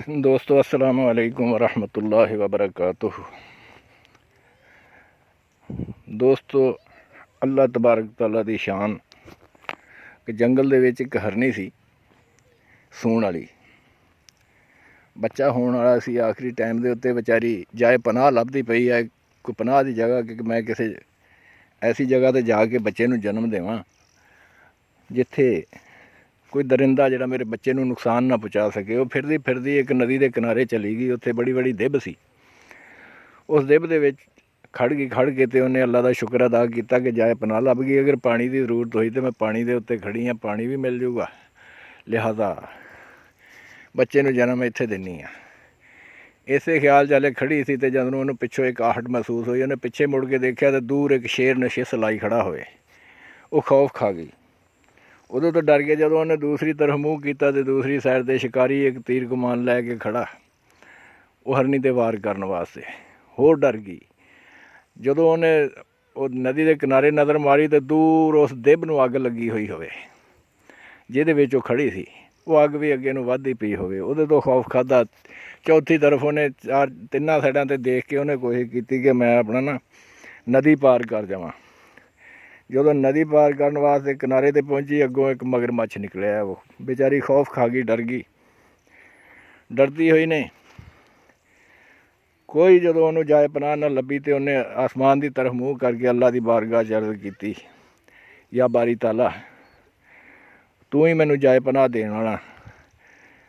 दोस्तों अस्सलामु अलैकुम वरहमतुल्लाहि वबरकातुहू। दोस्तों अल्लाह तबारक तआला दी शान कि जंगल दे विच एक हरनी सी सूण वाली, बच्चा होने वाला सी। आखिरी टाइम दे उत्ते बेचारी जाए पनाह लभदी पई है, कोई पनाह दी जगह कि मैं किसी ऐसी जगह ते जाके बच्चे नूं जन्म देवां जिथे कोई दरिंदा जिहड़ा मेरे बच्चे नूं नुकसान ना पहुँचा सके। वो फिरदी फिरदी एक नदी के किनारे चली गई। उत्थे बड़ी बड़ी दिब सी। उस दिब दे विच खड़ के ते उन्हें अल्लाह का शुक्र अदा किया कि जाए पनाह लभ गई। अगर पानी की जरूरत हुई तो मैं पानी के उत्ते खड़ी हाँ, पानी भी मिल जूगा, लिहाजा बच्चे नूं जन्म इत्थे दिन्नी आ। इसे ख्याल चाले खड़ी सी ते जदों उन्हें पिछों एक आहट महसूस हुई, उन्हें पिछे मुड़ के देखा तो दूर एक शेर नशिश लाई खड़ा होए। वो खौफ खा गई। उदों तो डर गया। जदों उन्हें दूसरी तरफ मूँह किया तो दूसरी साइड से शिकारी एक तीर कमान लैके खड़ा, वो हरनी ते वार करने वास्ते। होर डर गई। जदों उन्हें वो नदी के किनारे नज़र मारी तो दूर उस दिब नूं अग लगी हुई होवे जिहदे विच वो खड़ी सी। वो अग भी अगे नूं वधदी पई होवे। उहदे तो खौफ खादा। चौथी तरफ उन्हें तिन्नां साइडां ते देख के उन्हें कोशिश की कि मैं अपना ना नदी पार कर जावां। जदों नदी पार करने वास्ते किनारे ते पहुंची, अगों एक मगरमच्छ निकलिया। वो बेचारी खौफ खा गई, डर गई। डरती हुई ने कोई जदों उन्होंने जाए पनाह न लभी तो उन्हें आसमान की तरफ मूँह करके अल्लाह की बारगाह च अर्ज़ की, या बारी ताला तू ही मैनू जाए पनाह देने वाला,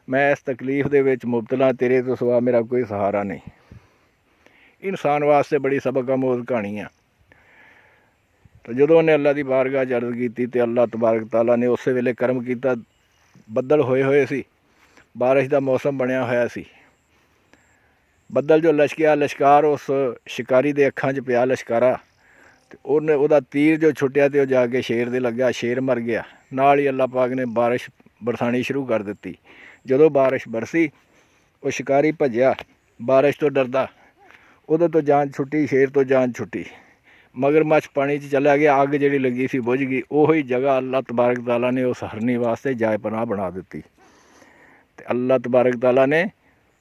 मैं इस तकलीफ दे विच मुबतला, तेरे तो सिवा मेरा कोई सहारा नहीं। इंसान वास्ते बड़ी सबक आमोज़ कहानी है। तो जदों उन्हें अल्लाह की बारगाह च अर्ज़ की तो अल्लाह तबारक तआला ने उस वेले करम किया। बदल होए हुए सी, बारिश का मौसम बनया होया सी। बदल जो लश्किया, लश्कार उस शिकारी दे अखां च पिया लश्कारा, तो उन्हें उहदा तीर जो छुटिया तो जाके शेर दे लग्या। शेर मर गया। नाल ही अल्लाह पाक ने बारिश बरसानी शुरू कर दी। जदों बारिश बरसी, वो शिकारी भज्या बारिश तो डरदा, उहदे तो जान छुट्टी, शेर तो जान छुट्टी। मगरमच्छ पानी च चला गया। अग जिहड़ी लगी सी बुझ गई। उही जगह अल्लाह तबारक तआला ने उस हरनी वास्ते जाए पनाह बना दी। ते अल्लाह तबारक तआला ने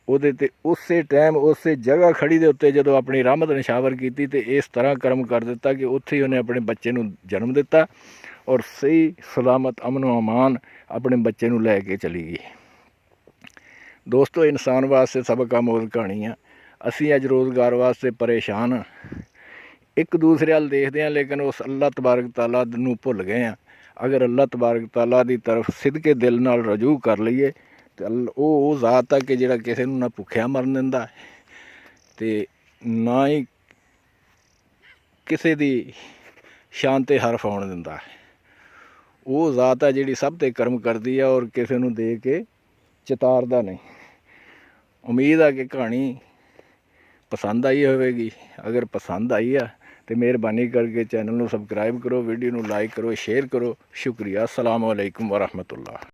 उहदे ते उस टाइम उस जगह खड़ी दे उत्ते जदों अपनी रहमत निशावर की तो इस तरह कर्म कर दिता कि उत्थे ही उन्हें अपने बच्चे नूं जन्म दिता और सही सलामत अमन अमान अपने बच्चे नूं लैके चली गई। दोस्तों इंसान वास्ते सबक आमोज़ कहानी है। असी अज रोज़गार वास्ते परेशान हाँ, एक दूसरे वाल देखते हैं, लेकिन उस अल्लाह तबारक तआला नूं भुल गए हैं। अगर अल्लाह तबारक तआला की तरफ सिदके दिल नाल रजू कर लईए तो वो ज़ात है कि जिहड़ा किसी नूं ना भुखिया मरन दिंदा ते ना ही किसी दी शान ते हरफ आउण दिंदा। वो ज़ात है जिहड़ी सब ते कर्म करदी है और किसी नूं दे के चितारदा नहीं। उम्मीद है कि कहानी पसंद आई होवेगी। अगर पसंद आई है तो मेहरबानी करके चैनल नूं सबसक्राइब करो, वीडियो नूं लाइक करो, शेयर करो। शुक्रिया। अस्सलामु अलैकुम वरहमतुल्लाह।